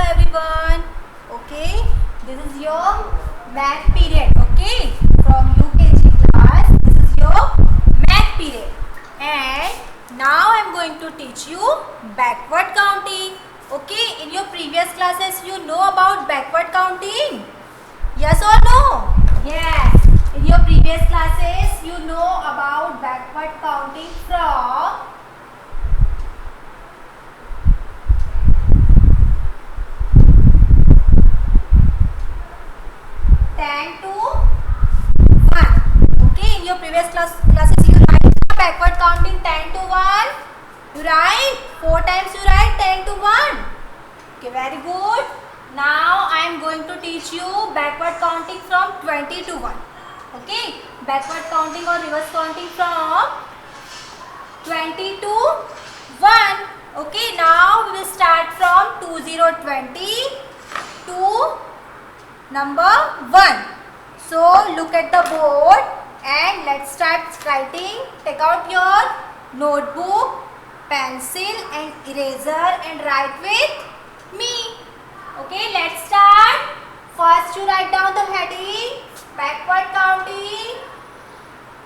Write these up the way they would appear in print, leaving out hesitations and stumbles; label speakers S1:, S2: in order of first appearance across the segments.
S1: everyone. Okay, this is your math period. Okay, from UKG class. This is your math period, and now I am going to teach you backward counting. Okay, in your previous classes, you know about backward counting. Yes or no? Yes. In your previous classes, you know about backward counting from 10 to 1. Okay, in your previous classes you write backward counting 10 to 1. You write 4 times, you write 10 to 1. Okay, very good. Now I am going to teach you backward counting from 20 to 1. Okay, backward counting or reverse counting from 20 to 1. Okay, now we will start from 2020 to number 1. So look at the board and let's start writing. Take out your notebook, pencil and eraser and write with me. Okay, let's start. First you write down the heading backward counting.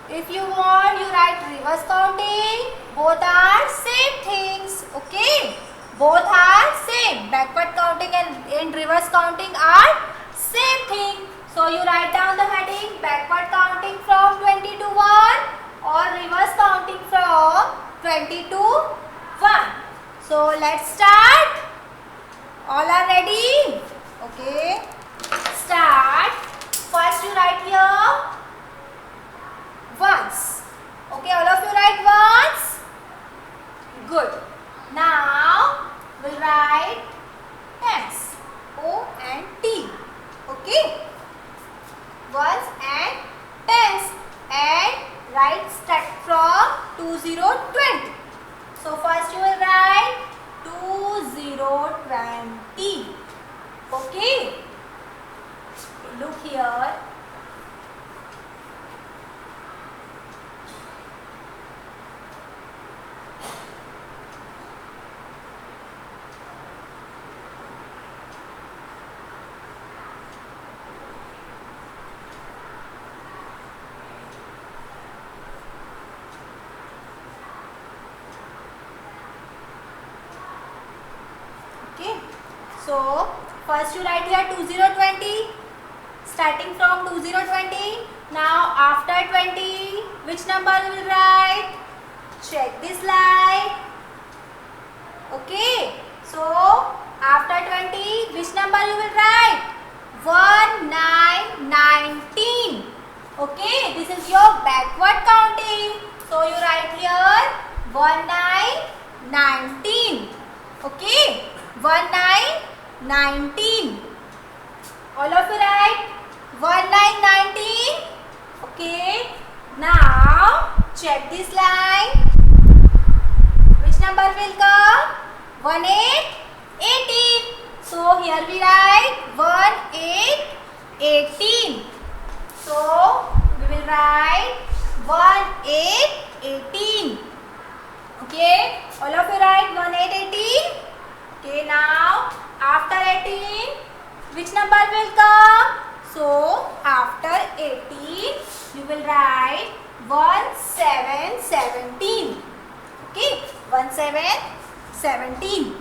S1: If you want, you write reverse counting. Both are same things. Okay, both are same. Backward counting and reverse counting are same thing. So you write down the heading backward counting from 20 to 1 or reverse counting from 20 to 1. So let's start. All are ready? Okay. Start. First you write here ones. Okay, all of you write ones. Good. Now we'll write tens. O and T. Okay. Ones and tens. And write start from 2020. So first you will write 2020. Okay. Look here. Okay. So first you write here 2020. Starting from 2020. Now after 20, which number you will write? Check this line. Okay. So after 20, which number you will write? 1919. Okay. This is your backward counting. So you write here 1919. Okay. 1919. All of you write 1919. Okay. Now check this line. Which number will come? 1818. So here we write 1818. So we will write 1818. Okay. All of you write 1818. Okay. Now after 18, which number will come? So after 18, you will write 1717. Okay, 1717.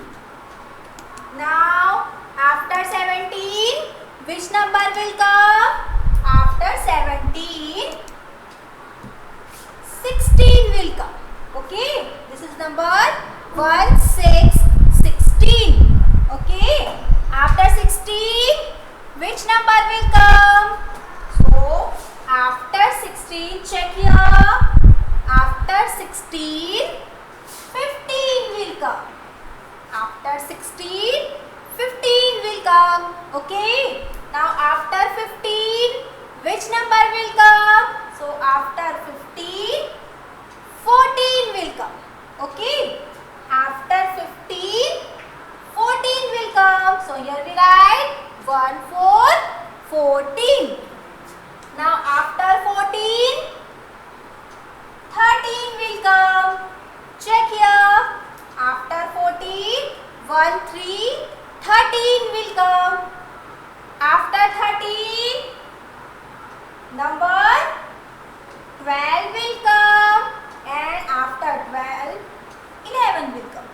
S1: Now after 17, which number will come? After 17, 16 will come. Okay, this is number 1616. Okay. After 16, which number will come? So, after 16, check here. After 16, 15 will come. After 16, 15 will come. Okay. Now, after 15, which number will come? So, after 15, 14 will come. Okay. After 15, 14 will come. So here we write 14. Now after 14, 13 will come. Check here. After 14, 13 13 will come. After 13, number 12 will come, and after 12, 11 will come.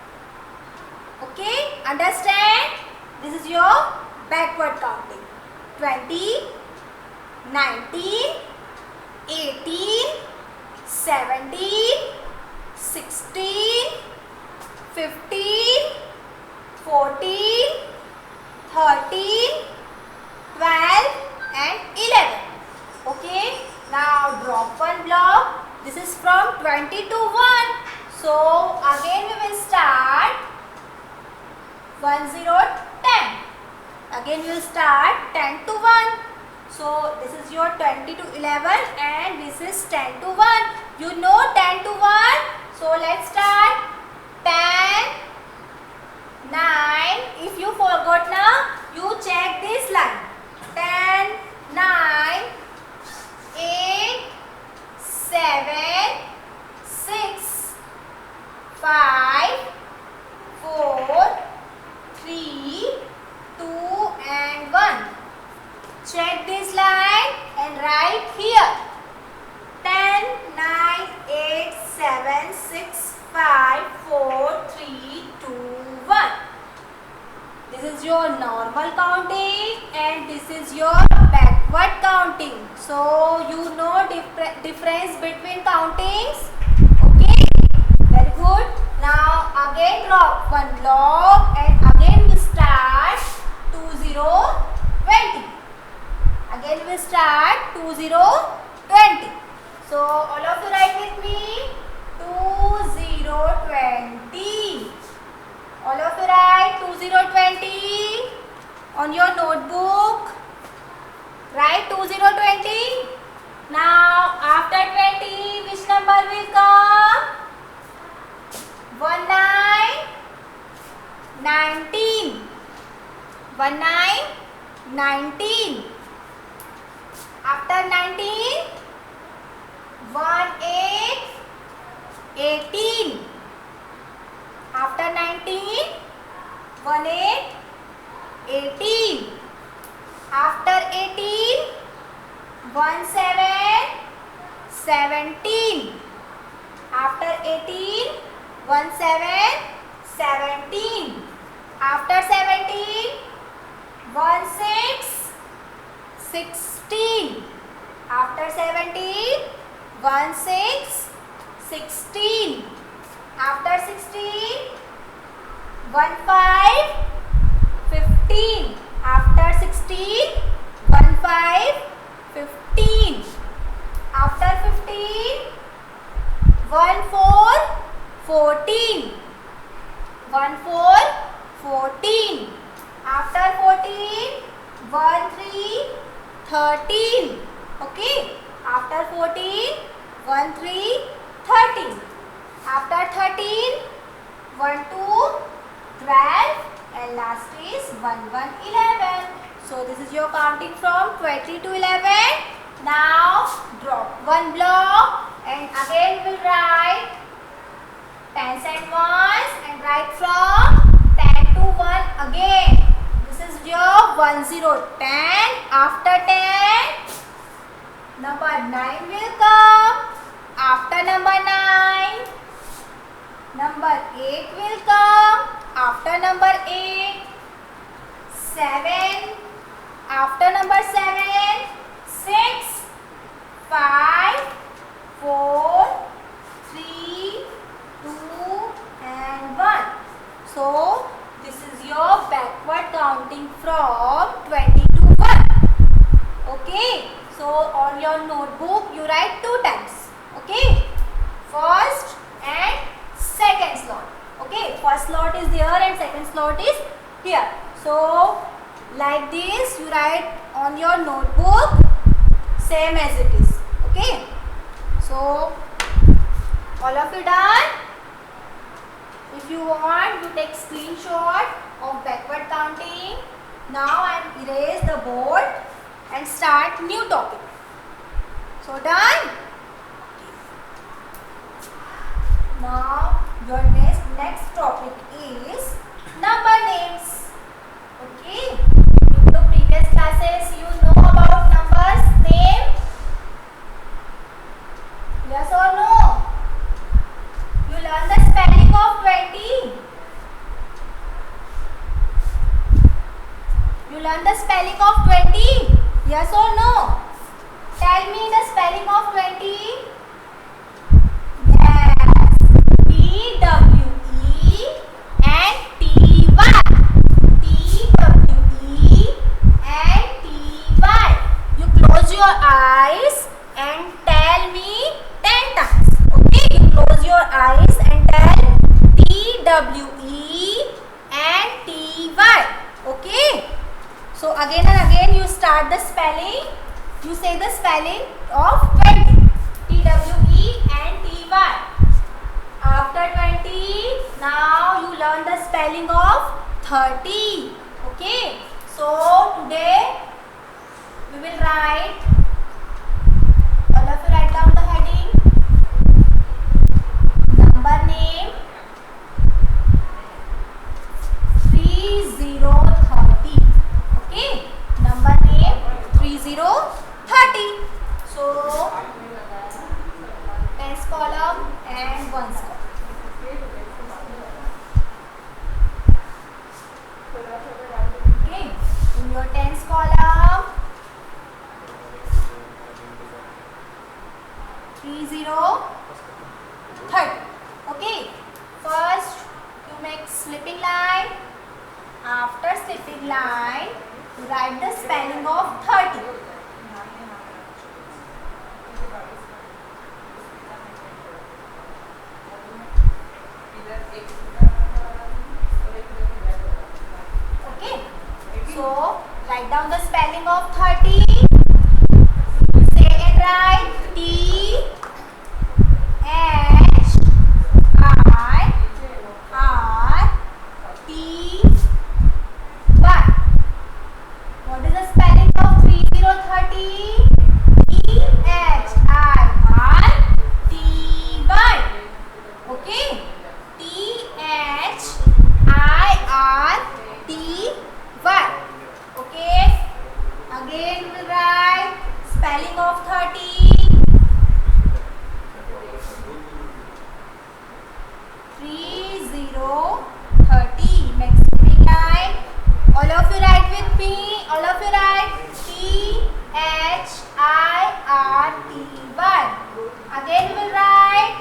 S1: Okay, understand? This is your backward counting. 20, 19, 18, 17, 16, 15, 14, 13, 12 and 11. Okay, now drop one block. This is from 20 to 1. So again we will start 10, 10. Again we will start 10 to 1. So this is your 20 to 11 and this is 10 to 1. You know 10 to 1. So let's start. 10, 9. If you forgot now, you check this line. 10, 9, 8, 7, 6, 5, 4, 3, 2 and 1. Check this line and write here. 10, 9, 8, 7, 6, 5, 4, 3, 2, 1. This is your normal counting and this is your backward counting. So you know difference between countings. Okay, very good. Now again drop one block and again we start 20, 20. Again we start 20, 20. So all of you write with me. 20, 20. All of you write 20, 20 on your notebook. Write 20, 20. Now after 20, which number will come? 19, 19. 19. After 19, 18. After 19, 18. After 18, 17. After 18, 17. After 17, 16. After 17, 16. After 16, 15. After 16, 15. After 15, 14. 14. After 14, 13. Okay. After 14, 13. After 13, 12, and last is 11. So this is your counting from 20 to 11. Now drop one block and again we'll write tens and ones and write from 10 to 1 again. This is your 10, 10. After 10, number 9 will come. After number 9, number 8 will come. After number 8, 7. After number 7, 6, 5, 4, 3, 2 and 1. So this is your backward counting from 20 to 1. Okay. So on your notebook you write 2 times. Okay. First and second slot. Okay. First slot is there and second slot is here. So like this you write on your notebook same as it is. Okay. So all of you done? If you want to take screenshot of backward counting, now I erase the board and start new topic. So done? Now your next topic is number names. learn the spelling of 20? Yes or no? Tell me the spelling of 20. Yes. T-W-E and T-Y. T-W-E and T-Y. You close your eyes and tell me 10 times. Okay? You close your eyes and tell T-W-E and T-Y. Okay? So again and again you start the spelling. You say the spelling of 20. T-W-E and T-Y. After 20, now you learn the spelling of 30. Okay? So today we will write, all of you write down the heading, number name, 3030. Okay? Number name 3030. So tens column and ones column. Okay? In your tens column, 3030. Okay? First you make slipping line. After slipping line, you write the spelling of 30. Okay. So write down the spelling of 30. Say and write T H I R T Y. What is the spelling of 3030? T H I R T Y. Okay? T H I R T Y. Okay? Again we will write spelling of 30. 3030. Next slipping line. All of you write with me. All of you write T H I R T Y. Again we will write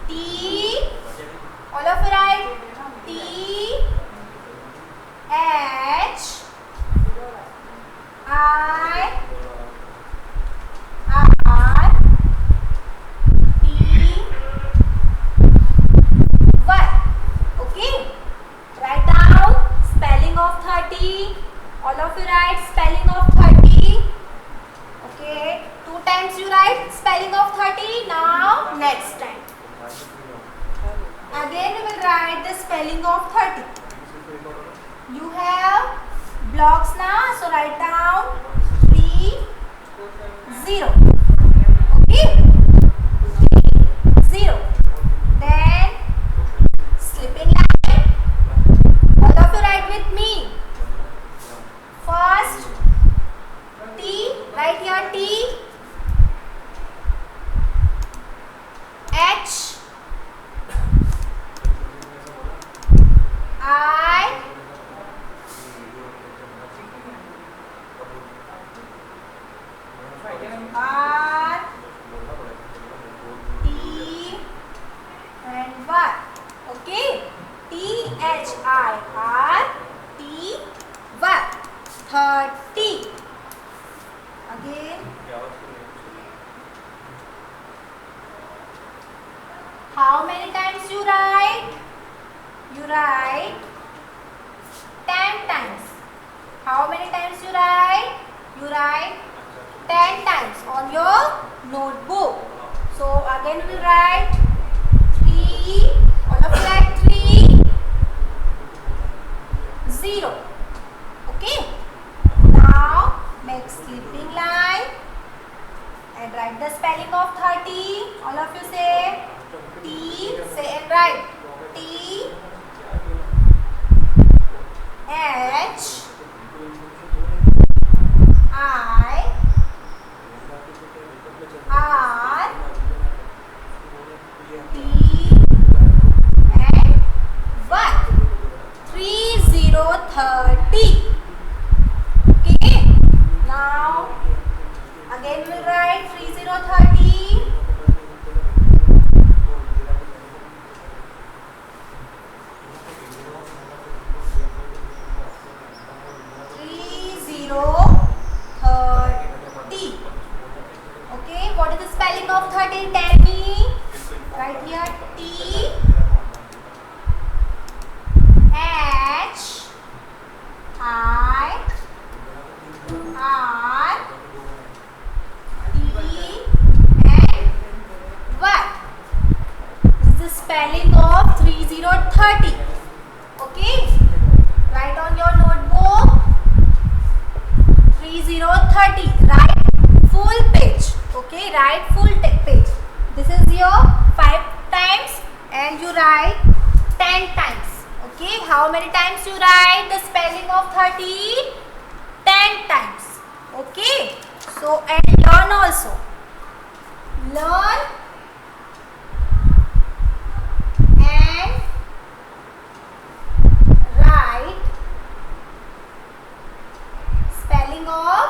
S1: T. All of you write T H I R T Y. Okay? Write down spelling of 30. All of you write spelling of 30. Okay? 2 times you write spelling of 30. Now next time. Again we will write the spelling of 30. You have blocks now, so write down 30. Okay? 30. Then slipping line. All of you write with me. First T, write here T H I R T and Y. Okay? T H I R T Y. 30. Again. How many times you write? You write 10 times. How many times you write? You write 10 times on your notebook. So again we will write 3. All of you write 3 0. Okay? Now make slipping line and write the spelling of 30. All of you say T, say and write T H I R T and Y. 3030. 30. Write full page. Okay, write full page. This is your 5 times and you write 10 times. Okay, how many times you write the spelling of 30? 10 times. Okay, so and learn also. Learn and write spelling of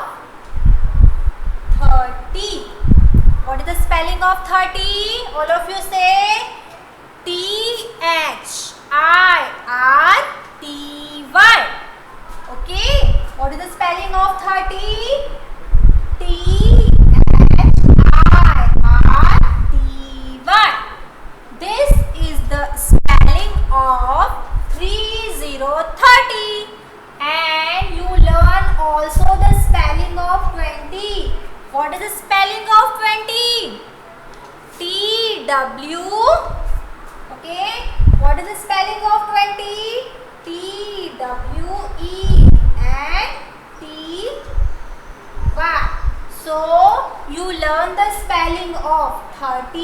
S1: 30. What is the spelling of 30? All of you say THIRTY. Okay. What is the spelling of 30? THIRTY. This is the spelling of 30. And you learn also the spelling of 20. What is the spelling of 20? TW. Okay. What is the spelling of 20? TWE and TY. So you learn the spelling of 30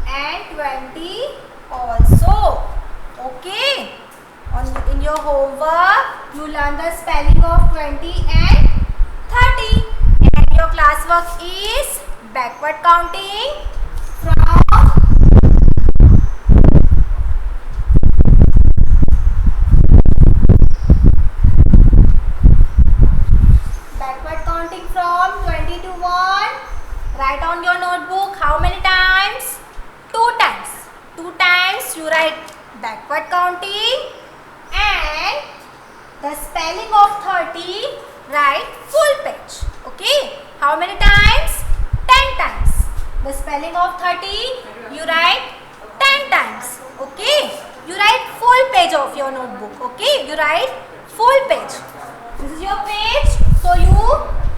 S1: and 20 also. Okay. In your homework, you learn the spelling of 20 and 30. And your classwork is backward counting from backward counting from 20 to 1. Write on your notebook how many times? 2 times. 2 times you write backward counting and the spelling of 30 write full page. Okay. How many times? 10 times. The spelling of 30 you write 10 times. Okay. You write full page of your notebook. Okay. You write full page. This is your page. So you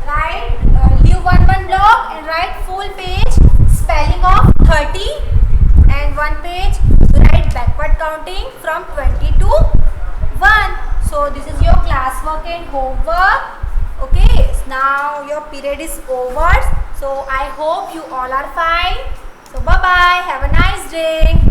S1: write, leave one block and write full page spelling of 30 and one page you write backward counting from 20 to 1. So this is your classwork and homework. Okay, now your period is over. So I hope you all are fine. So bye bye. Have a nice day.